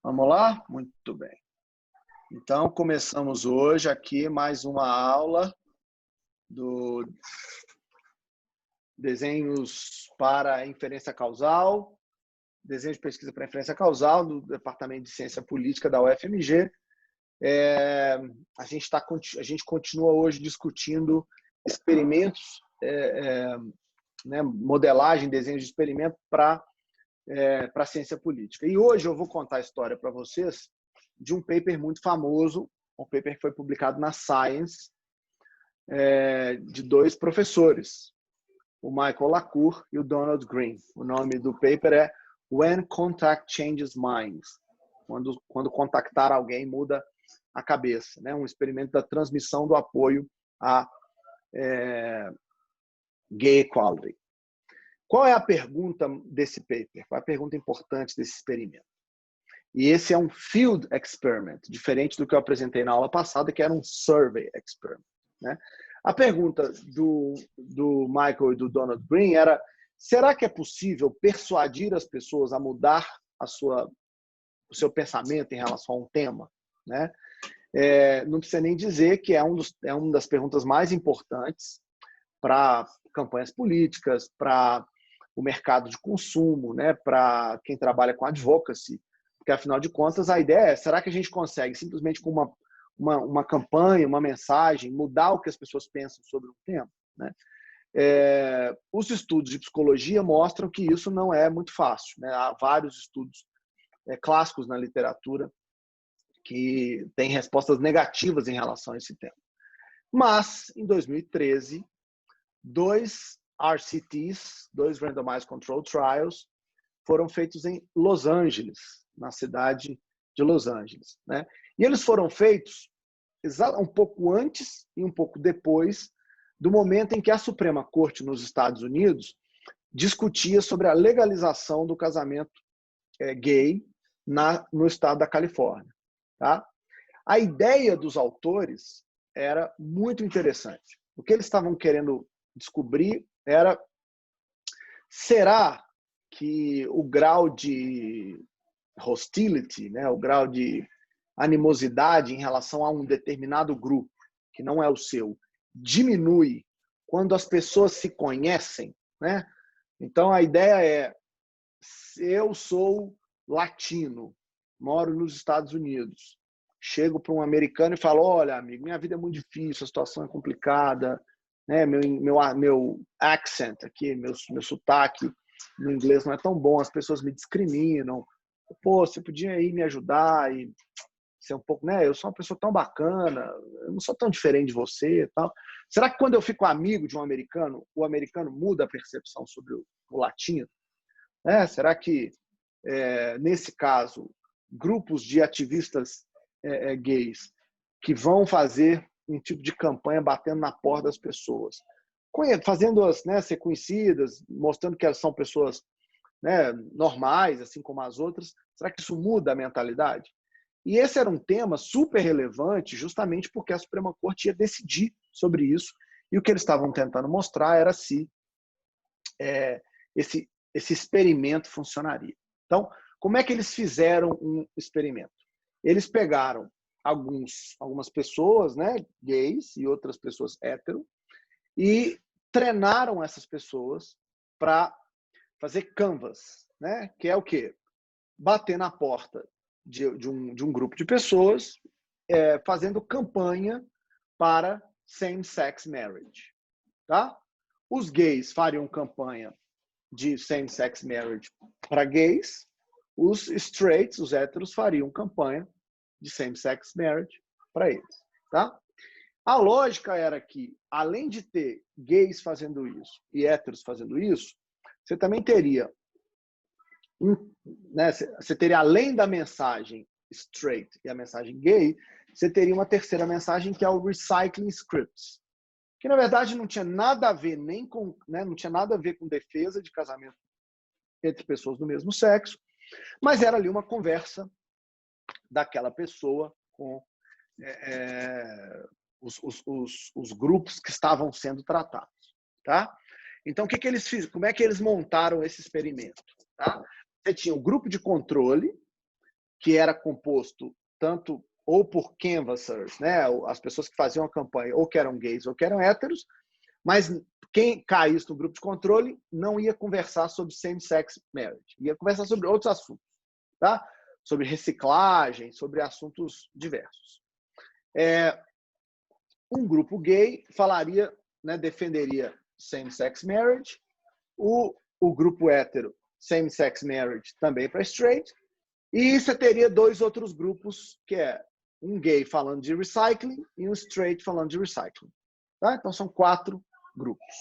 Vamos lá? Muito bem. Então, começamos hoje aqui mais uma aula do desenhos para inferência causal, desenho de pesquisa para inferência causal do Departamento de Ciência Política da UFMG. A gente continua hoje discutindo experimentos, modelagem, desenho de experimento para a ciência política. E hoje eu vou contar a história para vocês de um paper muito famoso, um paper que foi publicado na Science, de dois professores, o Michael LaCour e o Donald Green. O nome do paper é When Contact Changes Minds, quando contactar alguém muda a cabeça, né? Um experimento da transmissão do apoio a gay equality. Qual é a pergunta desse paper? Qual é a pergunta importante desse experimento? E esse é um field experiment, diferente do que eu apresentei na aula passada, que era um survey experiment, né? A pergunta do Michael e do Donald Green era: será que é possível persuadir as pessoas a mudar o seu pensamento em relação a um tema, né? Não precisa nem dizer que é uma das perguntas mais importantes para campanhas políticas, para o mercado de consumo, né? Para quem trabalha com advocacy. Porque, afinal de contas, a ideia é: será que a gente consegue, simplesmente com uma campanha, uma mensagem, mudar o que as pessoas pensam sobre um tema, né? Os estudos de psicologia mostram que isso não é muito fácil, né? Há vários estudos clássicos na literatura que têm respostas negativas em relação a esse tema. Mas, em 2013, dois RCTs, dois Randomized Controlled Trials, foram feitos em Los Angeles, na cidade de Los Angeles, né? E eles foram feitos um pouco antes e um pouco depois do momento em que a Suprema Corte nos Estados Unidos discutia sobre a legalização do casamento gay no estado da Califórnia, tá? A ideia dos autores era muito interessante. O que eles estavam querendo descobrir era: será que o grau de hostility, né, o grau de animosidade em relação a um determinado grupo, que não é o seu, diminui quando as pessoas se conhecem, né? Então, a ideia é: eu sou latino, moro nos Estados Unidos, chego para um americano e falo: olha, amigo, minha vida é muito difícil, a situação é complicada, né? Meu accent aqui, meu sotaque no inglês não é tão bom, as pessoas me discriminam. Pô, você podia aí me ajudar e ser um pouco, né? Eu sou uma pessoa tão bacana, eu não sou tão diferente de você e tal. Será que quando eu fico amigo de um americano, o americano muda a percepção sobre o latino? Será que, nesse caso, grupos de ativistas gays que vão fazer um tipo de campanha batendo na porta das pessoas, fazendo-as, né, ser conhecidas, mostrando que elas são pessoas, né, normais, assim como as outras, será que isso muda a mentalidade? E esse era um tema super relevante, justamente porque a Suprema Corte ia decidir sobre isso, e o que eles estavam tentando mostrar era se esse experimento funcionaria. Então, como é que eles fizeram um experimento? Eles pegaram algumas pessoas, né, gays e outras pessoas hétero, e treinaram essas pessoas para fazer canvas, né? Que é o quê? Bater na porta de um grupo de pessoas fazendo campanha para same-sex marriage, tá? Os gays fariam campanha de same-sex marriage para gays, os straights, os héteros, fariam campanha de same-sex marriage para eles, tá? A lógica era que, além de ter gays fazendo isso e héteros fazendo isso, você também teria, né, você teria, além da mensagem straight e a mensagem gay, você teria uma terceira mensagem, que é o recycling scripts, que na verdade não tinha nada a ver não tinha nada a ver com defesa de casamento entre pessoas do mesmo sexo, mas era ali uma conversa daquela pessoa com os grupos que estavam sendo tratados, tá? Então, o que eles fizeram? Como é que eles montaram esse experimento? Tá? Você tinha o grupo de controle, que era composto tanto ou por canvassers, né, as pessoas que faziam a campanha, ou que eram gays ou que eram héteros, mas quem caísse no grupo de controle não ia conversar sobre same-sex marriage, ia conversar sobre outros assuntos, tá? Sobre reciclagem, sobre assuntos diversos. Um grupo gay falaria, né, defenderia same-sex marriage, o grupo hétero, same-sex marriage também para straight, e você teria dois outros grupos, que é um gay falando de recycling e um straight falando de recycling. Tá? Então, são 4 grupos.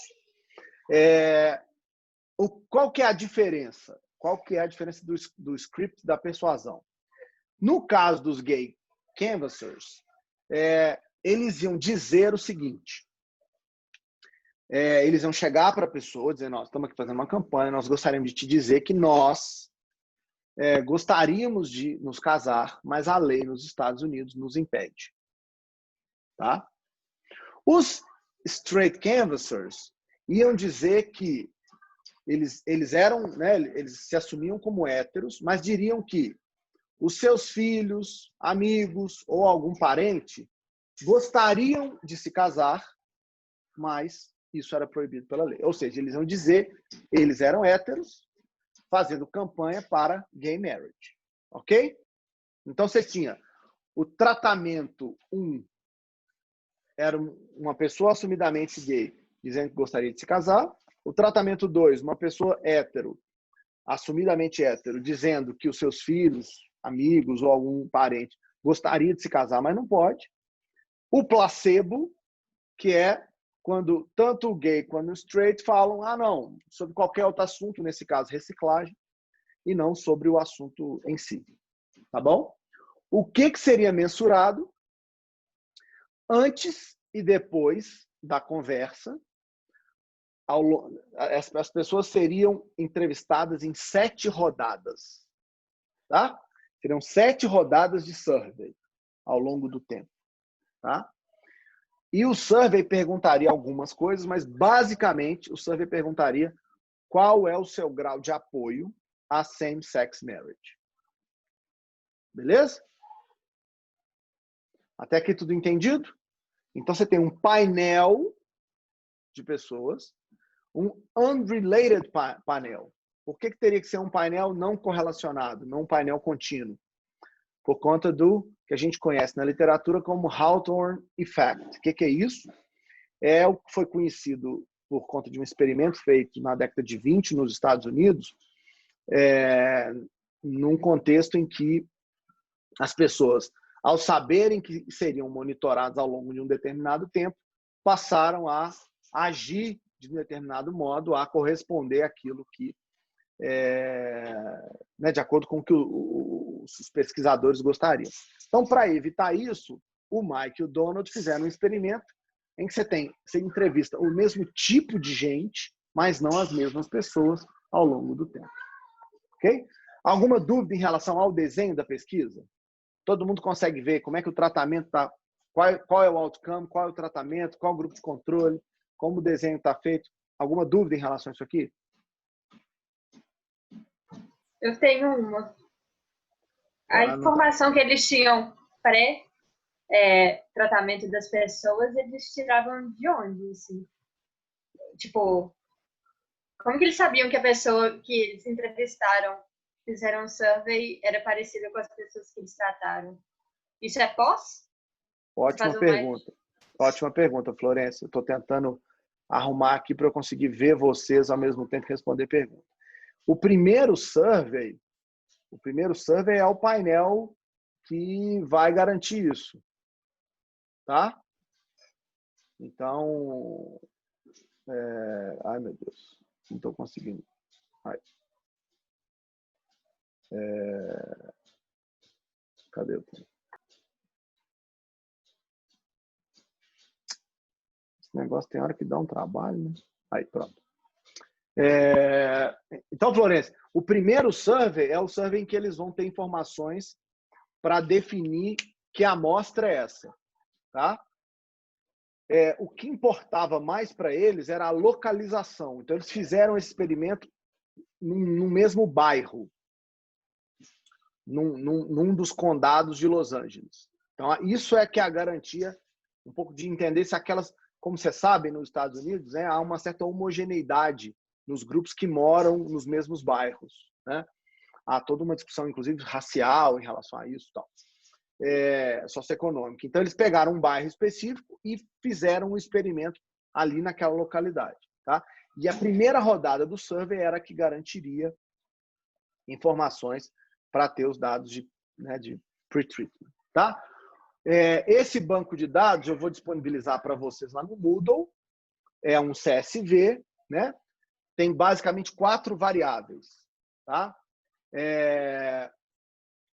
Qual que é a diferença? Qual que é a diferença do script da persuasão? No caso dos gay canvassers, eles iam dizer o seguinte, eles iam chegar para a pessoa, dizer, nós estamos aqui fazendo uma campanha, nós gostaríamos de te dizer que nós gostaríamos de nos casar, mas a lei nos Estados Unidos nos impede. Tá? Os straight canvassers iam dizer que eles eram, né, eles se assumiam como héteros, mas diriam que os seus filhos, amigos ou algum parente gostariam de se casar, mas isso era proibido pela lei. Ou seja, eles iam dizer que eles eram héteros, fazendo campanha para gay marriage. Ok? Então, você tinha o tratamento 1, era uma pessoa assumidamente gay, dizendo que gostaria de se casar. O tratamento 2, uma pessoa hétero, assumidamente hétero, dizendo que os seus filhos, amigos ou algum parente gostaria de se casar, mas não pode. O placebo, que é quando tanto o gay quanto o straight falam, não, sobre qualquer outro assunto, nesse caso reciclagem, e não sobre o assunto em si. Tá bom? O que seria mensurado antes e depois da conversa? As pessoas seriam entrevistadas em 7 rodadas. Tá? Seriam 7 rodadas de survey ao longo do tempo. Tá? E o survey perguntaria algumas coisas, mas basicamente o survey perguntaria qual é o seu grau de apoio a same-sex marriage. Beleza? Até aqui tudo entendido? Então você tem um painel de pessoas, um unrelated painel. Por que teria que ser um painel não correlacionado, não um painel contínuo? Por conta do que a gente conhece na literatura como Hawthorne Effect. O que é isso? É o que foi conhecido por conta de um experimento feito na década de 20 nos Estados Unidos, num contexto em que as pessoas, ao saberem que seriam monitoradas ao longo de um determinado tempo, passaram a agir de um determinado modo, a corresponder àquilo que, né, de acordo com o que os pesquisadores gostariam. Então, para evitar isso, o Mike e o Donald fizeram um experimento em que você entrevista o mesmo tipo de gente, mas não as mesmas pessoas ao longo do tempo. Ok? Alguma dúvida em relação ao desenho da pesquisa? Todo mundo consegue ver como é que o tratamento está, qual é o outcome, qual é o tratamento, qual é o grupo de controle, como o desenho está feito. Alguma dúvida em relação a isso aqui? Eu tenho uma. A informação que eles tinham pré-tratamento das pessoas, eles tiravam de onde? Assim? Tipo, como que eles sabiam que a pessoa que eles entrevistaram, fizeram um survey, era parecida com as pessoas que eles trataram? Isso é pós? Ótima pergunta. Ótima pergunta, Florência. Eu estou tentando arrumar aqui para eu conseguir ver vocês ao mesmo tempo que responder pergunta. O primeiro survey é o painel que vai garantir isso. Tá? Então, ai meu Deus, não estou conseguindo. Cadê o tempo? Esse negócio tem hora que dá um trabalho, né? Aí, pronto. Então, Florencio, o primeiro survey é o survey em que eles vão ter informações para definir que amostra é essa. Tá? O que importava mais para eles era a localização. Então, eles fizeram esse experimento no mesmo bairro. num dos condados de Los Angeles. Então, isso é que é a garantia, um pouco de entender se aquelas, como você sabe, nos Estados Unidos, né, há uma certa homogeneidade nos grupos que moram nos mesmos bairros, né? Há toda uma discussão, inclusive, racial em relação a isso, tal, socioeconômica. Então, eles pegaram um bairro específico e fizeram um experimento ali naquela localidade, tá? E a primeira rodada do survey era que garantiria informações para ter os dados de pre-treatment, tá? Esse banco de dados eu vou disponibilizar para vocês lá no Moodle. É um CSV, né? Tem basicamente 4 variáveis, tá?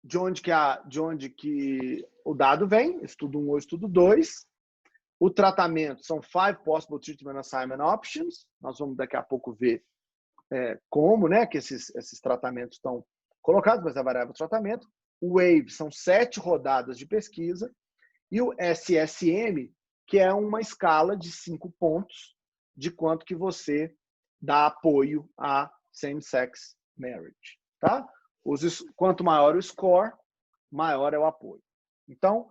De onde que o dado vem, estudo 1 ou estudo 2. O tratamento são 5 possible treatment assignment options. Nós vamos daqui a pouco ver como, né, que esses tratamentos estão colocados, mas a variável tratamento. O WAVE são 7 rodadas de pesquisa. E o SSM, que é uma escala de 5 pontos de quanto que você dá apoio a same-sex marriage, tá? Quanto maior o score, maior é o apoio. Então,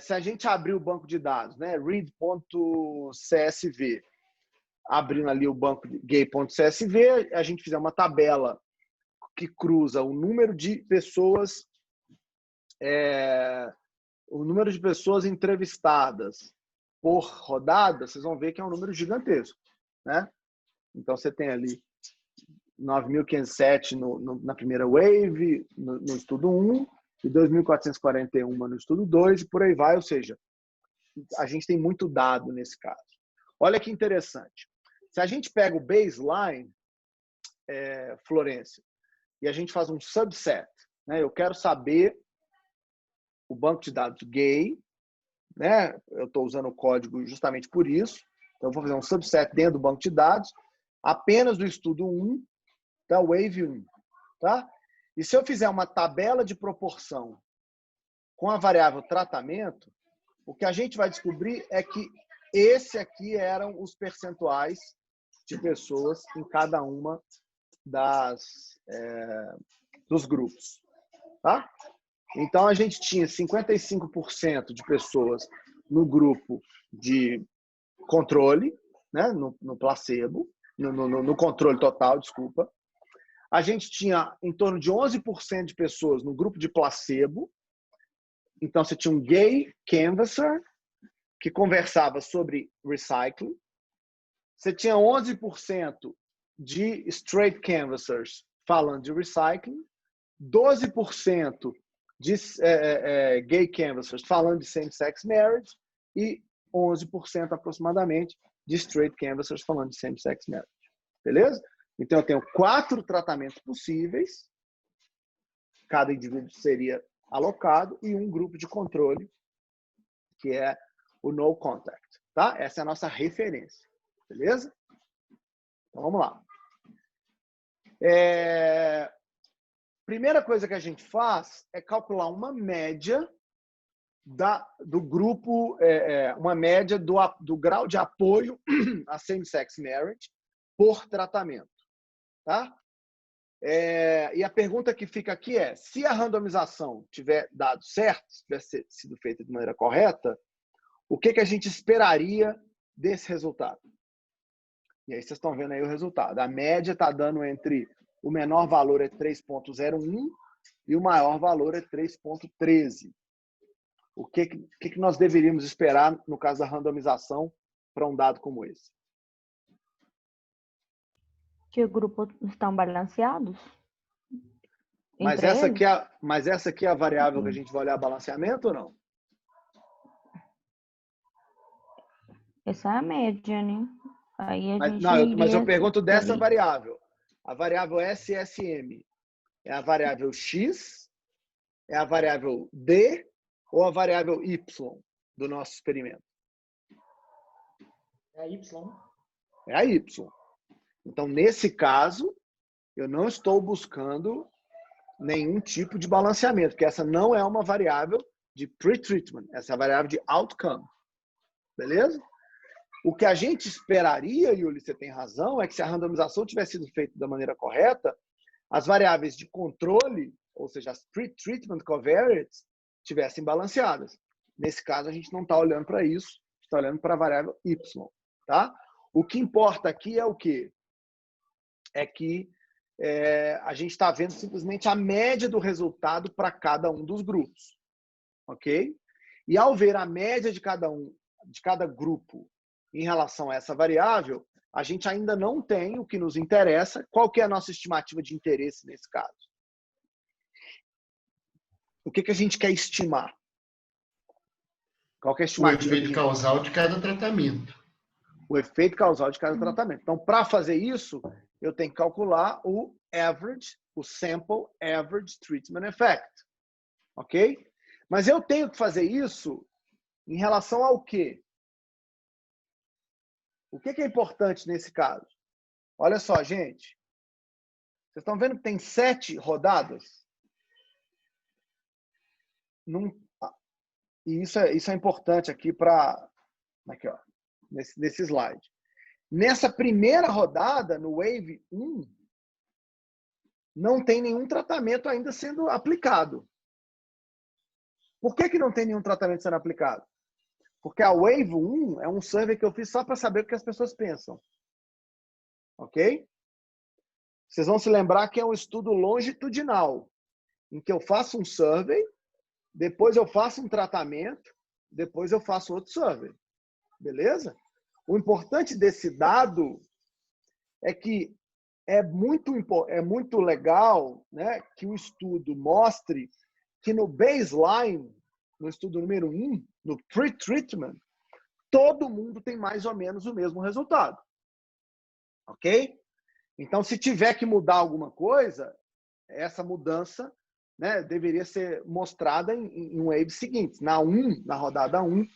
se a gente abrir o banco de dados, né, read.csv, abrindo ali o banco gay.csv, a gente fizer uma tabela que cruza o número de pessoas entrevistadas por rodada, vocês vão ver que é um número gigantesco, né? Então, você tem ali 9.507 na primeira wave, no estudo 1, e 2.441 no estudo 2, e por aí vai. Ou seja, a gente tem muito dado nesse caso. Olha que interessante. Se a gente pega o baseline, Florência, e a gente faz um subset, né? Eu quero saber o banco de dados gay, né? Eu estou usando o código justamente por isso. Então, eu vou fazer um subset dentro do banco de dados, apenas do estudo 1, da Wave 1. Tá? E se eu fizer uma tabela de proporção com a variável tratamento, o que a gente vai descobrir é que esse aqui eram os percentuais de pessoas em cada uma dos grupos. Tá? Então, a gente tinha 55% de pessoas no grupo de controle, né? no placebo, no controle total, desculpa. A gente tinha em torno de 11% de pessoas no grupo de placebo. Então, você tinha um gay canvasser que conversava sobre recycling. Você tinha 11% de straight canvassers falando de recycling. 12% de gay canvassers falando de same-sex marriage e 11% aproximadamente de straight canvassers falando de same-sex marriage. Beleza? Então, eu tenho 4 tratamentos possíveis, cada indivíduo seria alocado, e um grupo de controle, que é o no contact. Tá? Essa é a nossa referência. Beleza? Então, vamos lá. Primeira coisa que a gente faz é calcular uma média do grupo, uma média do grau de apoio a same-sex marriage por tratamento. Tá? E a pergunta que fica aqui é, se a randomização tiver dado certo, se tiver sido feita de maneira correta, o que a gente esperaria desse resultado? E aí vocês estão vendo aí o resultado. A média está dando entre o menor valor é 3,01 e o maior valor é 3,13. O que nós deveríamos esperar no caso da randomização para um dado como esse? Que os grupos estão balanceados? Mas essa aqui é a variável que a gente vai olhar balanceamento ou não? Essa é a média, né? Aí mas eu pergunto dessa variável. A variável SSM é a variável X, é a variável D ou a variável Y do nosso experimento? É a Y. É a Y. Então, nesse caso, eu não estou buscando nenhum tipo de balanceamento, porque essa não é uma variável de pre-treatment, essa é a variável de outcome. Beleza? O que a gente esperaria, Yuli, você tem razão, é que se a randomização tivesse sido feita da maneira correta, as variáveis de controle, ou seja, as pre-treatment covariates, estivessem balanceadas. Nesse caso, a gente não está olhando para isso, a gente está olhando para a variável y. Tá? O que importa aqui é o quê? É que a gente está vendo simplesmente a média do resultado para cada um dos grupos. Ok? E ao ver a média de cada grupo em relação a essa variável, a gente ainda não tem o que nos interessa. Qual que é a nossa estimativa de interesse nesse caso? O que a gente quer estimar? Qual que é a O estimativa efeito causal de cada tratamento. O efeito causal de cada tratamento. Então, para fazer isso, eu tenho que calcular o average, o sample average treatment effect. Ok? Mas eu tenho que fazer isso em relação ao quê? O que é importante nesse caso? Olha só, gente. Vocês estão vendo que tem 7 rodadas? E isso é importante aqui para... Aqui, ó. Nesse slide. Nessa primeira rodada, no Wave 1, não tem nenhum tratamento ainda sendo aplicado. Por que não tem nenhum tratamento sendo aplicado? Porque a Wave 1 é um survey que eu fiz só para saber o que as pessoas pensam. Ok? Vocês vão se lembrar que é um estudo longitudinal, em que eu faço um survey, depois eu faço um tratamento, depois eu faço outro survey. Beleza? O importante desse dado é que é muito legal, né, que o estudo mostre que no baseline, no estudo número 1, no pre-treatment, todo mundo tem mais ou menos o mesmo resultado. Ok? Então, se tiver que mudar alguma coisa, essa mudança, né, deveria ser mostrada em waves seguintes. Na rodada 1,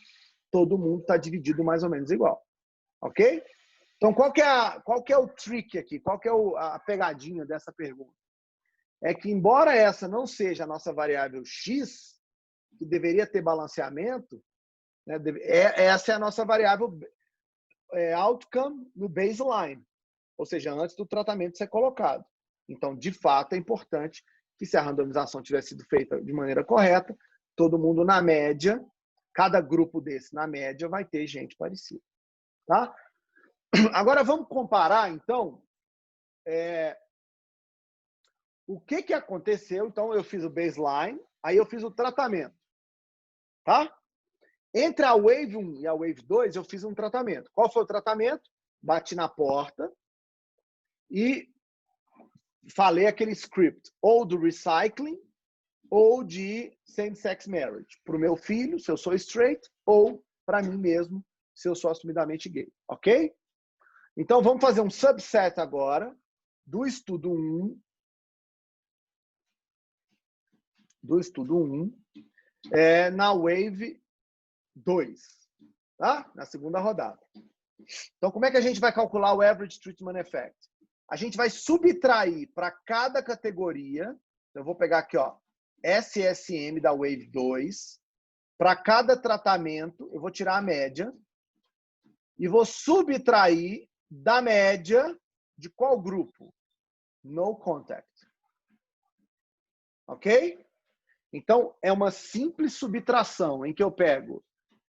todo mundo está dividido mais ou menos igual. Ok? Então, qual que é o trick aqui? Qual que é a pegadinha dessa pergunta? É que, embora essa não seja a nossa variável x, que deveria ter balanceamento, né, essa é a nossa variável outcome no baseline, ou seja, antes do tratamento ser colocado. Então, de fato, é importante que, se a randomização tivesse sido feita de maneira correta, todo mundo na média, cada grupo desse na média vai ter gente parecida. Tá? Agora vamos comparar, então, o que aconteceu. Então, eu fiz o baseline, aí eu fiz o tratamento. Tá? Entre a Wave 1 e a Wave 2, eu fiz um tratamento. Qual foi o tratamento? Bati na porta e falei aquele script, ou do recycling, ou de same-sex marriage. Para o meu filho, se eu sou straight, ou para mim mesmo, se eu sou assumidamente gay. Ok? Então, vamos fazer um subset agora do estudo 1. Na Wave 2. Tá? Na segunda rodada. Então, como é que a gente vai calcular o Average Treatment Effect? A gente vai subtrair para cada categoria. Eu vou pegar aqui, ó, SSM da Wave 2. Para cada tratamento, eu vou tirar a média. E vou subtrair da média de qual grupo? No contact. Ok? Então, é uma simples subtração em que eu pego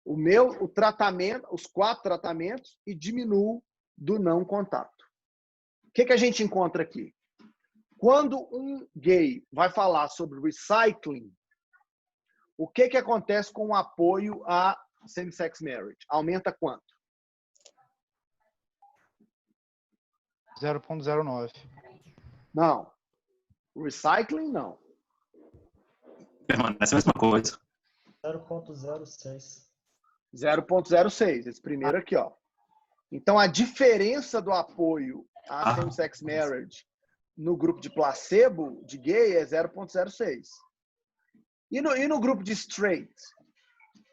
o tratamento, os 4 tratamentos e diminuo do não contato. O que a gente encontra aqui? Quando um gay vai falar sobre recycling, o que acontece com o apoio a same-sex marriage? Aumenta quanto? 0,09. Não. Recycling, não. Permanece a mesma coisa. 0,06. 0,06. Esse primeiro aqui, ó. Então, a diferença do apoio a same-sex marriage no grupo de placebo, de gay, é 0,06. E no grupo de straight?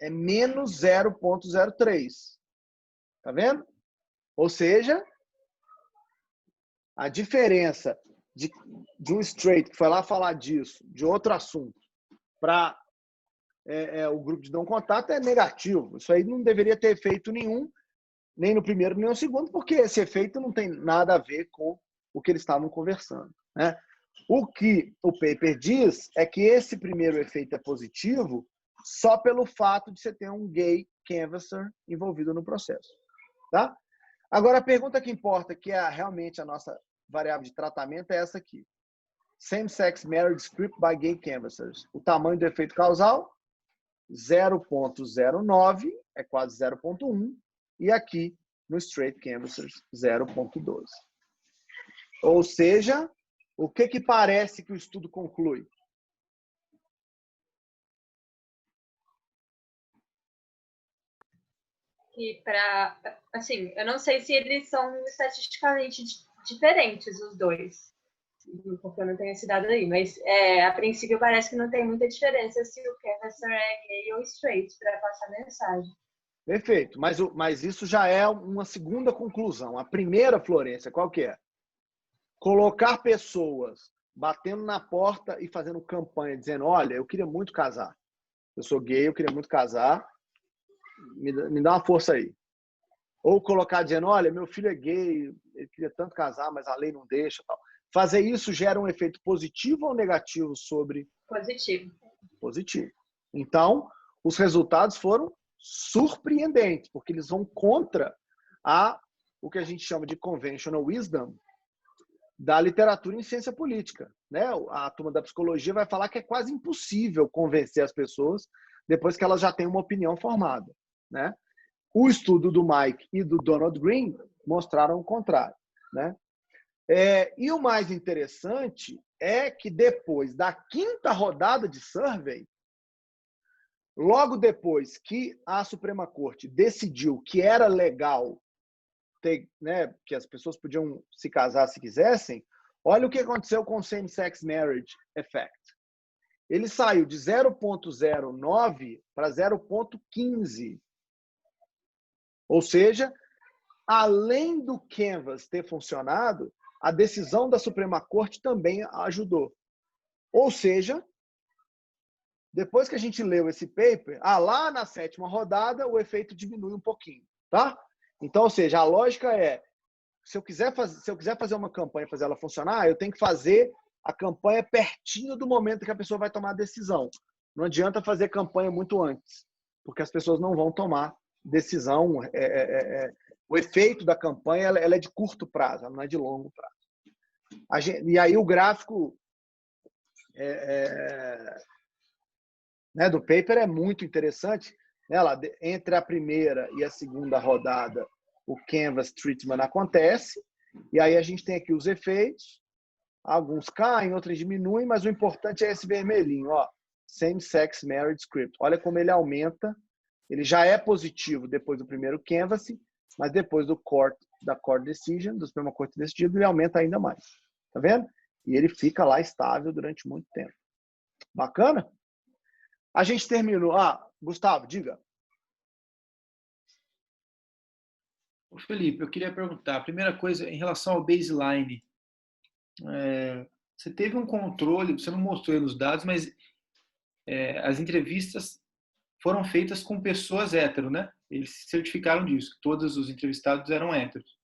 É menos 0,03. Tá vendo? Ou seja, a diferença de um straight que foi lá falar disso, de outro assunto, para o grupo de não contato é negativo. Isso aí não deveria ter efeito nenhum, nem no primeiro, nem no segundo, porque esse efeito não tem nada a ver com o que eles estavam conversando. Né? O que o paper diz é que esse primeiro efeito é positivo só pelo fato de você ter um gay canvasser envolvido no processo. Tá? Agora, a pergunta que importa, que é realmente a nossa variável de tratamento, é essa aqui. Same-sex marriage script by gay canvassers. O tamanho do efeito causal, 0,09, é quase 0,1. E aqui, no straight canvassers, 0,12. Ou seja, o que parece que o estudo conclui? Que assim, eu não sei se eles são estatisticamente diferentes, os dois, porque eu não tenho esse dado aí, mas a princípio parece que não tem muita diferença se o canvasser é gay ou straight para passar mensagem. Perfeito, mas isso já é uma segunda conclusão. A primeira, Florência, qual que é? Colocar pessoas batendo na porta e fazendo campanha, dizendo, olha, eu queria muito casar. Eu sou gay, eu queria muito casar. Me dá uma força aí. Ou colocar dizendo, olha, meu filho é gay, ele queria tanto casar, mas a lei não deixa. Tal. Fazer isso gera um efeito positivo ou negativo sobre... Positivo. Positivo. Então, os resultados foram surpreendentes, porque eles vão contra o que a gente chama de conventional wisdom da literatura em ciência política. Né? A turma da psicologia vai falar que é quase impossível convencer as pessoas depois que elas já têm uma opinião formada. Né? O estudo do Mike e do Donald Green mostraram o contrário. Né? E o mais interessante é que depois da 5ª rodada de survey, logo depois que a Suprema Corte decidiu que era legal né, que as pessoas podiam se casar se quisessem, olha o que aconteceu com o same-sex marriage effect. Ele saiu de 0,09 para 0,15. Ou seja, além do Canvas ter funcionado, a decisão da Suprema Corte também ajudou. Ou seja, depois que a gente leu esse paper, lá na 7ª rodada, o efeito diminui um pouquinho. Tá? Então, ou seja, a lógica é, se eu quiser fazer uma campanha, fazer ela funcionar, eu tenho que fazer a campanha pertinho do momento que a pessoa vai tomar a decisão. Não adianta fazer campanha muito antes, porque as pessoas não vão tomar decisão. O efeito da campanha ela é de curto prazo, ela não é de longo prazo. E aí o gráfico né, do paper é muito interessante. Entre a primeira e a segunda rodada, o Canvas Treatment acontece, e aí a gente tem aqui os efeitos, alguns caem, outros diminuem, mas o importante é esse vermelhinho, ó, Same-Sex Marriage Script. Olha como ele aumenta, ele já é positivo depois do primeiro Canvas, mas depois da Court Decision, do Suprema Corte decidido, ele aumenta ainda mais. Tá vendo? E ele fica lá estável durante muito tempo. Bacana? A gente terminou. Gustavo, diga. Felipe, eu queria perguntar, a primeira coisa, em relação ao baseline, você teve um controle, você não mostrou aí nos dados, mas as entrevistas foram feitas com pessoas hétero, né? Eles se certificaram disso, todos os entrevistados eram héteros.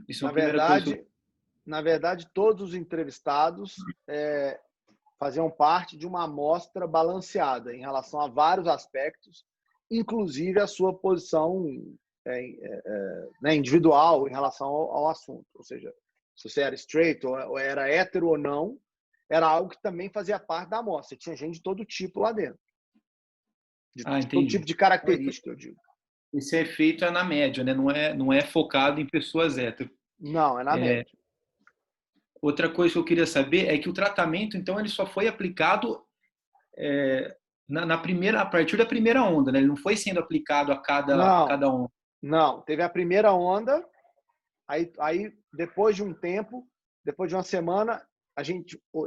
Isso é uma primeira coisa. Na verdade, todos os entrevistados faziam parte de uma amostra balanceada em relação a vários aspectos, inclusive a sua posição né, individual em relação ao assunto. Ou seja, se você era straight ou era hétero ou não, era algo que também fazia parte da amostra. Tinha gente de todo tipo lá dentro. De todo tipo de característica, eu digo. Esse efeito é na média, né? Não é focado em pessoas hétero. Não, é na média. Outra coisa que eu queria saber é que o tratamento, então, ele só foi aplicado a partir da primeira onda, né? Ele não foi sendo aplicado a cada onda. Não, teve a primeira onda, aí depois de um tempo, depois de uma semana,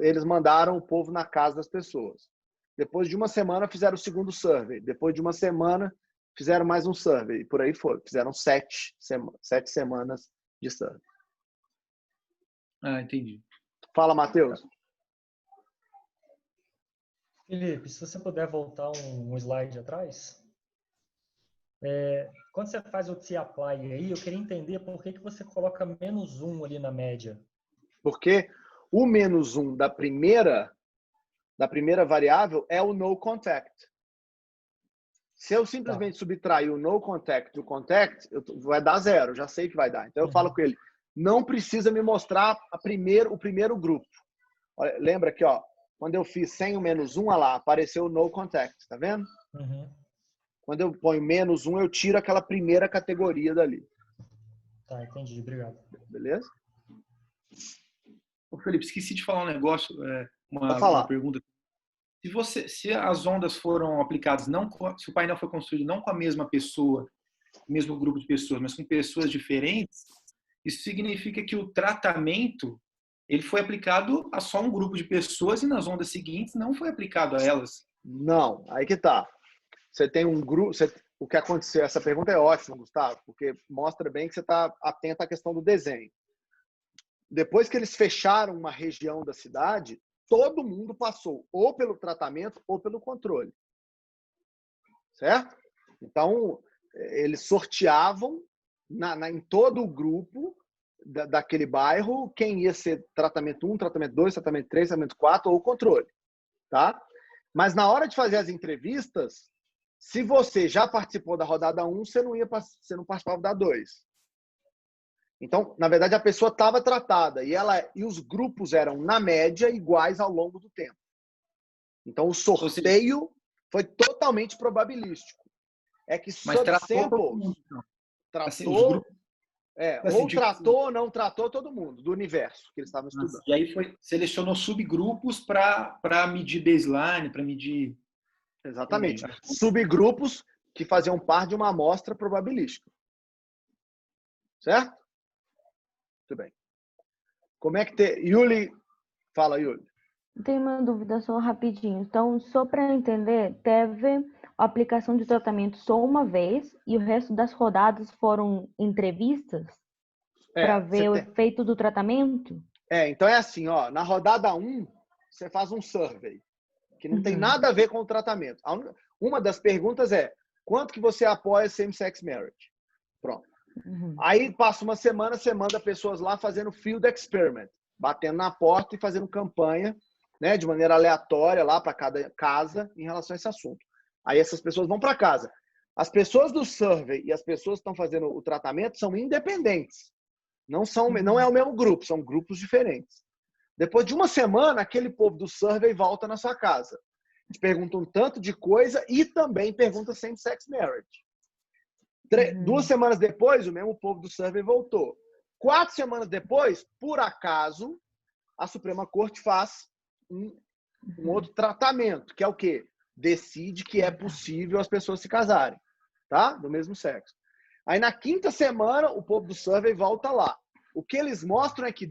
eles mandaram o povo na casa das pessoas. Depois de uma semana, fizeram o segundo survey. Depois de uma semana, fizeram mais um survey. E por aí foi. Fizeram 7 semanas de survey. Entendi. Fala, Matheus. Felipe, se você puder voltar um slide atrás. Quando você faz o t-apply aí, eu queria entender por que você coloca -1 ali na média. Porque o -1 da primeira variável é o no contact. Se eu simplesmente subtrair o no contact do contact, vai dar 0, já sei que vai dar. Então eu falo com ele, não precisa me mostrar o primeiro grupo. Olha, lembra aqui, ó, quando eu fiz sem o -1, olha lá, apareceu o no contact, tá vendo? Quando eu ponho -1, eu tiro aquela primeira categoria dali. Tá, entendi, obrigado. Beleza? Ô, Felipe, esqueci de falar um negócio, Pode falar. uma pergunta. Se as ondas foram aplicadas, se o painel foi construído não com a mesma pessoa, o mesmo grupo de pessoas, mas com pessoas diferentes, isso significa que o tratamento ele foi aplicado a só um grupo de pessoas e nas ondas seguintes não foi aplicado a elas. Não, aí que tá. Você tem um grupo. O que aconteceu? Essa pergunta é ótima, Gustavo, porque mostra bem que você está atento à questão do desenho. Depois que eles fecharam uma região da cidade, todo mundo passou ou pelo tratamento ou pelo controle. Certo? Então, eles sorteavam em todo o grupo daquele bairro quem ia ser tratamento 1, tratamento 2, tratamento 3, tratamento 4 ou controle. Tá? Mas na hora de fazer as entrevistas, se você já participou da rodada 1, você não participava da 2. Então, na verdade, a pessoa estava tratada e os grupos eram, na média, iguais ao longo do tempo. Então, o sorteio foi totalmente probabilístico. É que subsamples tratou, ou tratou ou não tratou todo mundo do universo que eles estavam estudando. E aí selecionou subgrupos para medir baseline, para medir... Exatamente. Subgrupos que faziam parte de uma amostra probabilística. Certo? Muito bem. Como é que Yuli, fala, Yuli. Tenho uma dúvida só rapidinho. Então, só para entender, teve a aplicação de tratamento só uma vez e o resto das rodadas foram entrevistas para ver o efeito do tratamento? Então é assim, ó, na rodada 1, você faz um survey, que não tem nada a ver com o tratamento. Uma das perguntas é, quanto que você apoia same-sex marriage? Pronto. Aí passa uma semana, você manda pessoas lá fazendo field experiment, batendo na porta e fazendo campanha, né, de maneira aleatória lá para cada casa em relação a esse assunto. Aí essas pessoas vão para casa. As pessoas do survey e as pessoas que estão fazendo o tratamento são independentes. Não é o mesmo grupo, são grupos diferentes. Depois de uma semana, aquele povo do survey volta na sua casa. Te pergunta um tanto de coisa e também pergunta same-sex marriage. 2 semanas depois, o mesmo povo do survey voltou. 4 semanas depois, por acaso, a Suprema Corte faz um outro tratamento, que é o quê? Decide que é possível as pessoas se casarem, tá? Do mesmo sexo. Aí na 5ª semana, o povo do survey volta lá. O que eles mostram é que